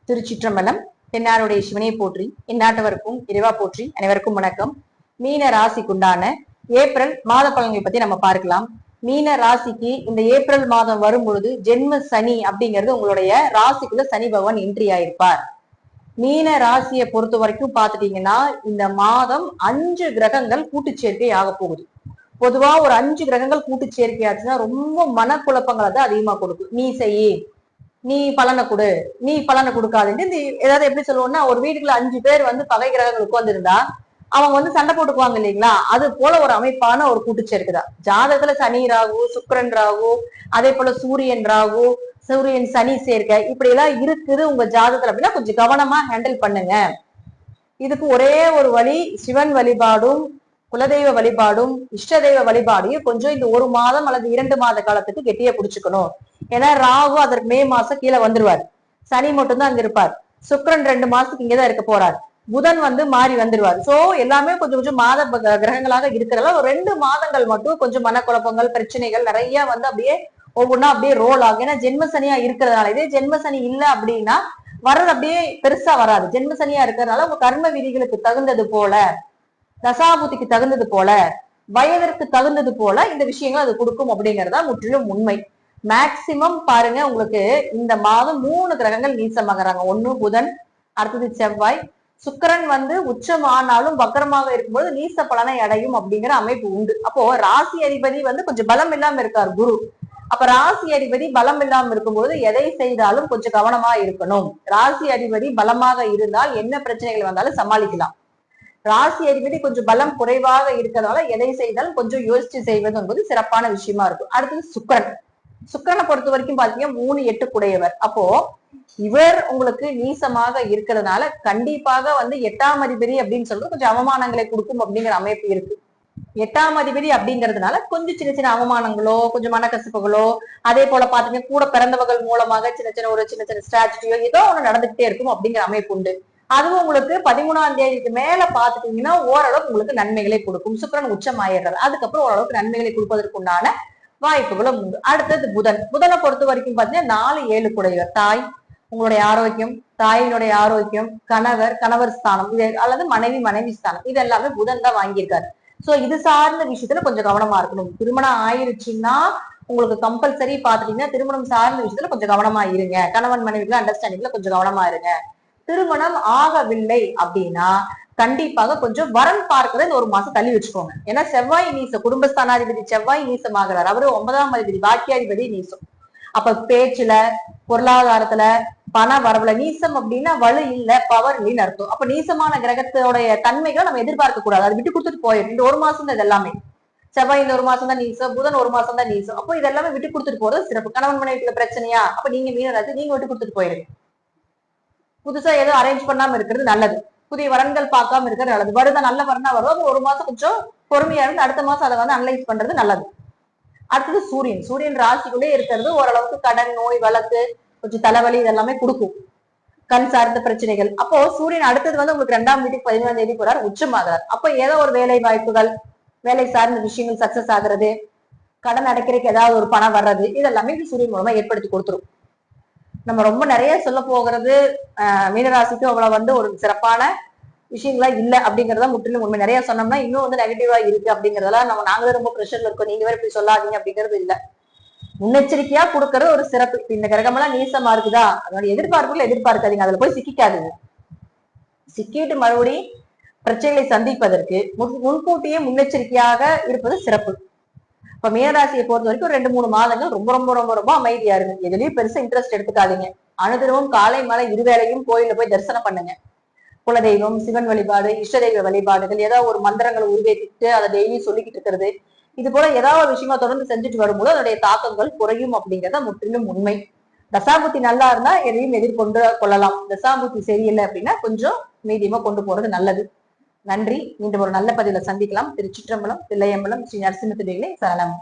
திருச்சிற்றம்பலம். தென்னாருடைய சிவனை போற்றி, எந்நாட்டவருக்கும் இறைவா போற்றி. அனைவருக்கும் வணக்கம். மீன ராசிக்குண்டான ஏப்ரல் மாத பலன்களை பத்தி நம்ம பார்க்கலாம். மீன ராசிக்கு இந்த ஏப்ரல் மாதம் வரும் பொழுது ஜென்ம சனி அப்படிங்கிறது உங்களுடைய ராசிக்குள்ள சனி பகவான் என்ட்ரி ஆயிருப்பார். மீன ராசியை பொறுத்த வரைக்கும் பாத்துட்டீங்கன்னா இந்த மாதம் 5 கிரகங்கள் கூட்டு சேர்க்கை ஆக போகுது. பொதுவா ஒரு 5 கிரகங்கள் கூட்டு சேர்க்கை ஆச்சுன்னா ரொம்ப மனக்குழப்பங்களை தான் அதிகமா கொடுக்கும். நீ செய்யி, நீ பலனை கொடு, நீ பலனை கொடுக்காதுன்னு இந்த ஏதாவது எப்படி சொல்லுவோம்னா, ஒரு வீட்டுக்குள்ள 5 பேர் பகை கிரகங்கள் உட்கார்ந்துருந்தா அவங்க சண்டை போட்டுக்குவாங்க இல்லைங்களா? அது போல ஒரு அமைப்பான ஒரு கூட்டுச்சேர்க்கைதான். ஜாதகத்துல சனி ராகு, சுக்கிரன் ராகு, அதே போல சூரியன் ராகு, சூரியன் சனி சேர்க்கை இப்படி எல்லாம் இருக்குது உங்க ஜாதகத்துல அப்படின்னா கொஞ்சம் கவனமா ஹேண்டில் பண்ணுங்க. இதுக்கு ஒரே ஒரு வழி, சிவன் வழிபாடும் குலதெய்வ வழிபாடும் இஷ்ட தெய்வ வழிபாடையும் கொஞ்சம் இந்த 1 மாதம் அல்லது 2 மாத காலத்துக்கு கெட்டியா பிடிச்சுக்கணும். ஏன்னா ராகு அதற்கு மே மாசம் கீழே வந்துருவார், சனி மட்டும்தான் அங்க இருப்பார், சுக்கிரன் 2 மாசத்துக்கு இங்கதான் இருக்க போறார், புதன் மாறி வந்துருவார். சோ எல்லாமே கொஞ்சம் கொஞ்சம் மாத கிரகங்களாக இருக்கிறதால ஒரு 2 மாதங்கள் மட்டும் கொஞ்சம் மனக்குழப்பங்கள் பிரச்சனைகள் நிறைய அப்படியே ஒவ்வொன்னா அப்படியே ரோல் ஆகும். ஏன்னா ஜென்ம சனியா இருக்கிறதுனால. இதே ஜென்ம சனி இல்ல அப்படின்னா வர்றது அப்படியே பெருசா வராது. ஜென்ம சனியா இருக்கிறதுனால உங்க கர்ம விதிகளுக்கு தகுந்தது போல, தசாபுத்திக்கு தகுந்தது போல, வயதிற்கு தகுந்தது போல இந்த விஷயங்கள் அது கொடுக்கும் அப்படிங்கறதா முற்றிலும் உண்மை. மேக்சிமம் பாருங்க, உங்களுக்கு இந்த மாதம் 3 கிரகங்கள் நீசமாகறாங்க. 1 புதன், அடுத்தது செவ்வாய், சுக்கிரன் உச்சம் ஆனாலும் வக்கரமாக இருக்கும்போது நீச பலனை அடையும் அப்படிங்கிற அமைப்பு உண்டு. அப்போ ராசி அதிபதி கொஞ்சம் பலம் இல்லாம இருக்கார் குரு. அப்ப ராசி அதிபதி பலம் இல்லாம இருக்கும்போது எதை செய்தாலும் கொஞ்சம் கவனமா இருக்கணும். ராசி அதிபதி பலமாக இருந்தால் என்ன பிரச்சனைகள் வந்தாலும் சமாளிக்கலாம். ராசி அதிபதி கொஞ்சம் பலம் குறைவாக இருக்கிறதால எதை செய்தாலும் கொஞ்சம் யோசிச்சு செய்வது என்பது சிறப்பான விஷயமா இருக்கும். அடுத்தது சுக்கிரன். சுக்கிரனை பொறுத்த வரைக்கும் பாத்தீங்கன்னா 3 8 குடையவர். அப்போ இவர் உங்களுக்கு நீசமாக இருக்கிறதுனால கண்டிப்பாக 8ஆம் அதிபதி அப்படின்னு சொல்றது கொஞ்சம் அவமானங்களை கொடுக்கும் அப்படிங்கிற அமைப்பு இருக்கு. 8ஆம் அதிபதி அப்படிங்கிறதுனால கொஞ்சம் சின்ன சின்ன அவமானங்களோ கொஞ்சம் மனக்கசப்புகளோ, அதே போல பாத்தீங்கன்னா கூட பிறந்தவர்கள் மூலமாக சின்ன சின்ன ஸ்ட்ராட்டஜியோ ஏதோ ஒண்ணு நடந்துகிட்டே இருக்கும் அப்படிங்கிற அமைப்பு உண்டு. அதுவும் உங்களுக்கு 13ஆம் தேதிக்கு மேல பாத்துட்டீங்கன்னா ஓரளவுக்கு உங்களுக்கு நன்மைகளை கொடுக்கும். சுக்கிரன் உச்சம் ஆயிடுறது, அதுக்கப்புறம் ஓரளவுக்கு நன்மைகளை கொடுப்பதற்குண்டான வாய்ப்புகளும் உண்டு. அடுத்தது புதன். புதனை பொறுத்த வரைக்கும் பாத்தீங்கன்னா 4 7 குடையவர். தாய், உங்களுடைய ஆரோக்கியம், தாயினுடைய ஆரோக்கியம், கணவர் ஸ்தானம் அல்லது மனைவி ஸ்தானம், இது எல்லாமே புதன் தான் வாங்கியிருக்காரு. சோ இது சார்ந்த விஷயத்துல கொஞ்சம் கவனமா இருக்கணும். திருமணம் ஆயிருச்சுன்னா உங்களுக்கு கம்பல்சரி பாத்துட்டீங்கன்னா திருமணம் சார்ந்த விஷயத்துல கொஞ்சம் கவனமா இருங்க. கணவன் மனைவிக்குள்ள அண்டர்ஸ்டாண்டிங்ல கொஞ்சம் கவனமா இருங்க. திருமணம் ஆகவில்லை அப்படின்னா கண்டிப்பாக கொஞ்சம் வரன் பார்க்கறத இந்த 1 மாசம் தள்ளி வச்சுக்கோங்க. ஏன்னா செவ்வாய் நீசம், குடும்பஸ்தானாதிபதி செவ்வாய் நீசமாகிறார். அவரு 9ஆம் அதிபதி பாக்கியாதிபதி நீசம். அப்ப பேச்சுல, பொருளாதாரத்துல, பண வரவுல நீசம் அப்படின்னா வலு இல்ல, பவர் இல்லைன்னு அர்த்தம். அப்ப நீசமான கிரகத்தோடைய தன்மைகளை நம்ம எதிர்பார்க்க கூடாது. அதை விட்டு கொடுத்துட்டு போயிடும். இந்த 1 மாசம் தான் இது எல்லாமே. செவ்வாய் இந்த 1 மாசம் தான் நீசம், புதன் 1 மாசம் தான் நீசம். அப்போ இதெல்லாமே விட்டு கொடுத்துட்டு போறது சிறப்பு. கணவன் மனைவிக்குள்ள பிரச்சனையா, அப்ப நீங்க மீனராசி நீங்க விட்டு கொடுத்துட்டு போயிடுங்க. புதுசா ஏதோ அரேஞ்ச் பண்ணாம இருக்கிறது நல்லது. புதிய வரன்கள் பார்க்காம இருக்கிறது நல்லது. வருதா நல்ல வரனா வரும், 1 மாசம் கொஞ்சம் பொறுமையா இருந்து அடுத்த மாசம் அதை அனலைஸ் பண்றது நல்லது. அடுத்தது சூரியன். சூரியன் ராசிக்குள்ளே இருக்கிறது ஓரளவுக்கு கடன், நோய், வழக்கு, கொஞ்சம் தலைவலி இதெல்லாமே கொடுக்கும். கண் சார்ந்த பிரச்சனைகள். அப்போ சூரியன் அடுத்தது உங்களுக்கு 2ஆம் வீட்டுக்கு 13ஆம் தேதி போறார், உச்சமாகிறார். அப்போ ஏதோ ஒரு வேலை வாய்ப்புகள், வேலை சார்ந்த விஷயங்கள் சக்சஸ் ஆகுறது, கடன் அடைக்கிறதுக்கு ஏதாவது ஒரு பணம் வர்றது, இதெல்லாமே சூரியன் மூலமா ஏற்படுத்தி கொடுத்துரும். நம்ம ரொம்ப நிறைய சொல்ல போகிறது மீனராசிக்கு அவ்வளவு ஒரு சிறப்பான விஷயங்களா இல்ல அப்படிங்கறத முற்றிலும் உண்மை. நிறைய சொன்னோம்னா இன்னும் நெகட்டிவா இருக்கு அப்படிங்கறதெல்லாம் நாங்களே ரொம்ப ப்ரெஷர்ல இருக்கோம், நீங்க வேற இப்படி சொல்லாதீங்க அப்படிங்கிறது இல்ல. முன்னெச்சரிக்கையா கொடுக்கறது ஒரு சிறப்பு. இந்த கிரகமெல்லாம் நீசமா இருக்குதா, அதோட எதிர்பார்ப்புகள் எதிர்பார்க்காதீங்க, அதுல போய் சிக்காதுங்க. சிக்கிட்டு மறுபடியும் பிரச்சனைகளை சந்திப்பதற்கு முன்கூட்டியே முன்னெச்சரிக்கையாக இருப்பது சிறப்பு. இப்ப மீனராசியை பொறுத்த வரைக்கும் 2 3 மாதங்கள் ரொம்ப ரொம்ப ரொம்ப ரொம்ப அமைதியா இருங்க. எதுலயும் பெருசா இன்ட்ரெஸ்ட் எடுத்துக்காதீங்க. அனுதினமும் காலை மாலை இருவேளையும் கோயில போய் தரிசனம் பண்ணுங்க. குலதெய்வம், சிவன் வழிபாடு, இஷ்ட தெய்வ வழிபாடுகள், ஏதாவது ஒரு மந்திரங்களை உருவேற்றிட்டு அதை டெய்லி சொல்லிக்கிட்டு இருக்கிறது, இது போல ஏதாவது ஒரு விஷயமா தொடர்ந்து செஞ்சுட்டு வரும்போது அதனுடைய தாக்கங்கள் குறையும் அப்படிங்கிறத முற்றிலும் உண்மை. தசாபுத்தி நல்லா இருந்தா எதையும் எதிர்கொண்டு கொள்ளலாம். தசாபுத்தி சரியில்லை அப்படின்னா கொஞ்சம் மீடியமா கொண்டு போறது நல்லது. நன்றி. மீண்டும் ஒரு நல்ல பதிவுல சந்திக்கலாம். திருச்சிற்றம்பலம், தில்லையம்பலம், ஸ்ரீ நரசிம்ம சரணம்.